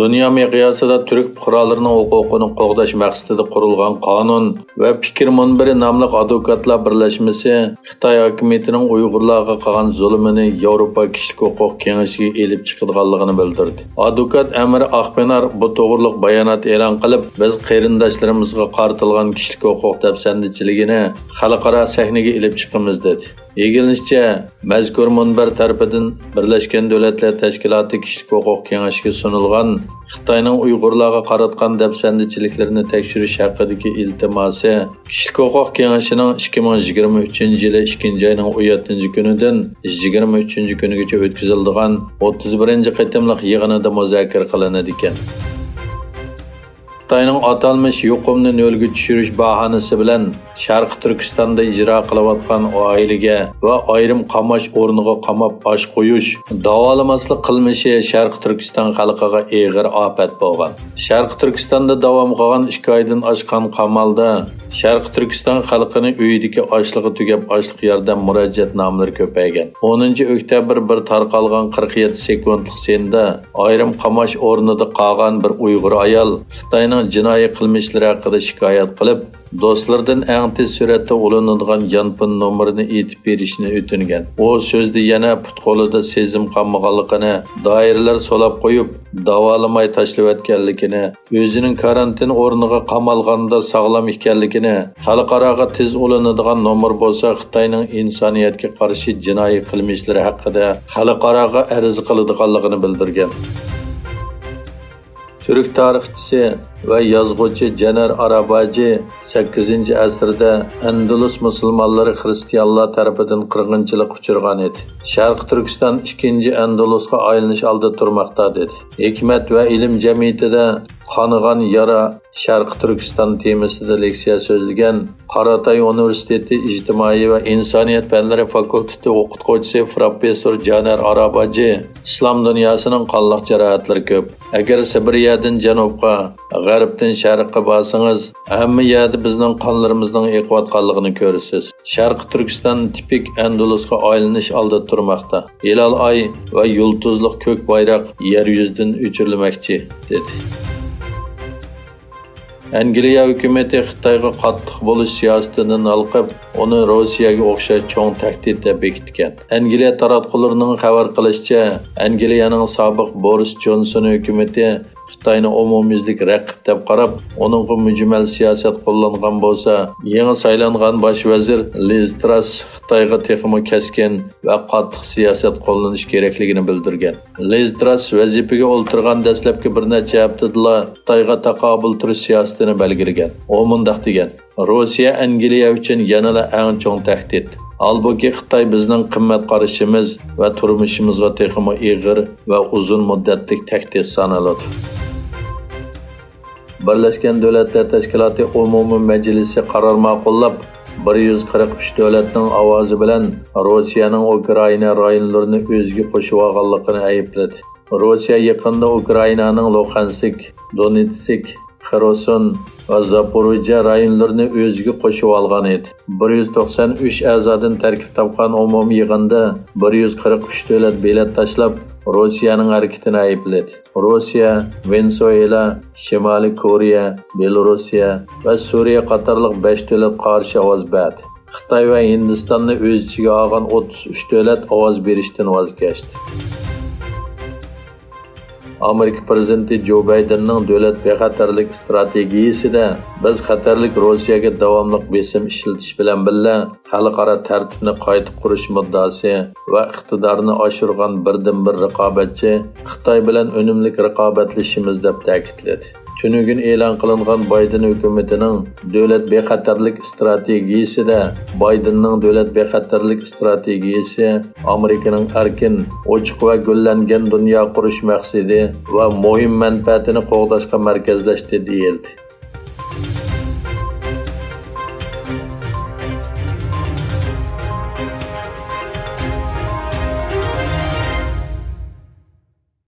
Dünya miqyosida Türk fuqarolarining huquqini qo'g'dash maqsadida qurilgan qonun va fikr munbiri nomli advokatlar birlashmasi Xitoy hukumatining Uyg'urlarga qilgan zulmini Yevropa kishilik huquq kengashiga elib chiqadiganligini bildirdi. Advokat Amir Aqpenar bu to'g'riliq bayonot e'lon qilib, biz qarindoshlarimizga qaratilgan kishilik huquq dafsandichiligini xalqaro sahnaga elib chiqamiz dedi. Yegilishicha, mazkur munbar tarafidan Birlashgan Davlatlar Tashkiloti kishilik huquq kengashiga sunilgan Xitoyning Uyg'urlarga qaratgan dafsandichiliklarni tekshirish haqidagi iltimosi kishilik huquq kengashining 2023-yili 2-oyning 17-kunidan 23-kunigacha o'tkaziladigan 31-qatimliq yig'inida muzokara qilinadi ekan. Xitoyning atalmış yuqumni nolga tushirish bahanasi bilan Sharq Turkistonda ijro qilayotgan oilaga va ayrim qamash o'rniga qamab osh qo'yish davolamaslik qilmishi Sharq Turkiston xalqiga og'ir ofat bo'lgan. Sharq Turkistonda davom qilgan 2 oydan oshgan qamalda Sharq Turkiston xalqining uyidagi ochlig'i tugab ochliq yordam murojaatnomalari ko'paygan. 10-oktyabr bir tarqalgan 47 sekundlik senda ayrim qamash o'rnida qolgan bir Uyg'ur ayol Xitoyning jinoiy qilmishlari haqida shikoyat qilib, do'stlardan eng tez suratda olinadigan yonpin nomerini aytib berishni o'tingan. U so'zda yana put qo'lida sezim qolmaganligini, doiralar so'lab qo'yib, davolamay tashlayotganligini, o'zining karantin o'rniga qamalganda sog'lom ekanligini, xalqaroga tez olinadigan nomer bo'lsa Xitoyning insoniyatga qarshi jinoiy qilmishlari haqida xalqaroga arz qiladiganligini bildirgan. Türk tarixchisi va yozuvchi Caner Arabaci 8-asrda Andalus musulmonlari xristianlar tarafidan qirg'inchilik uchirgan edi. Sharq Turkiston 2-Andalusga aylanish oldida turmoqda dedi. Hikmat va ilm jamiyatida qonigan yara Sharq Turkiston temasida leksiya so'zlagan Qaratay Universiteti ijtimoiy va insoniyat fanlari fakulteti o'qituvchisi professor Caner Arabaci islom dunyosining qonliq jarohatlari ko'p. Agar Sibiriyadan janubga, g'arbdan sharqqa borsangiz, hamma yerda bizning qonlarimizning eqiyotganligini ko'rasiz. Sharq Turkiston tipik Andalusga aylanish oldida turmoqda. Hilal oy va yulduzliq ko'k bayroq yer yuzidan o'chirilmoqchi dedi. Angliya hukumati Xitoyga qattiq bo'lish siyosatidan alqib, uni Rossiyaga o'xshash cho'ng tahdid deb bekitgan. Angliya taratqullarining xabar qilishicha, Angliyaning sobiq Boris Johnson hukumati Xitoyni umumyuzlik raqib deb qarab, uningga mujmal siyosat qo'llangan bo'lsa, yangi saylangan bosh vazir Liz Truss Xitoyga texmo keskin va qattiq siyosat qo'llanish kerakligini bildirgan. Liz Truss vazifaga o'ltirgan dastlabki bir necha haftada Xitoyga taqobil turish siyosatini belgilagan. U mundaq degan: Rossiya Angliya uchun yanada eng cho'ng tahdid. Halbuki Xitoy bizning qimmat qarashimiz va turmushimizga texmo og'ir va uzun muddatlik tahdid sanaladi. Birlashgan Davlatlar Tashkiloti Umumiy Majlisi qaror ma'qullab, 143 davlatning ovozi bilan Rossiyaning Ukraina rayonlarini o'ziga qo'shib olganligini aybladi. Rossiya yaqinda Ukrainaning Luhansk, Donetsk, Xerson va Zaporojye rayonlarini o'ziga qo'shib olgan edi. 193 a'zodan tarkib topgan umumiy yig'inda 143 davlat bilet tashlab Rossiyaning harakatini aybladi. Rossiya, Venezuela, Shimoliy Koreya, Belorussiya va Suriya qatorliq 5 davlat qarshi ovoz berdi. Xitoy va Hindistonni o'z ichiga olgan 33 davlat ovoz berishdan voz kechdi. Amerika prezidenti Joe Bidenning davlat bexatarlik strategiyasida biz xatarlik Rossiyaga davomli besim ishlatish bilan birga xalqaro tartibni qayta qurish muddaosi va iqtidorni oshirgan birdan-bir raqobatchi Xitoy bilan unumli raqobatlashishimiz deb ta'kidladi. Tunugun e'lon qilingan Biden hukumatining davlat bexatarlik strategiyasida Bidenning davlat bexatarlik strategiyasi Amerikaning erkin, ochiq va gullangan dunyo qurish maqsadi va muhim manfaatini qo'g'dashga markazlashdi deyildi.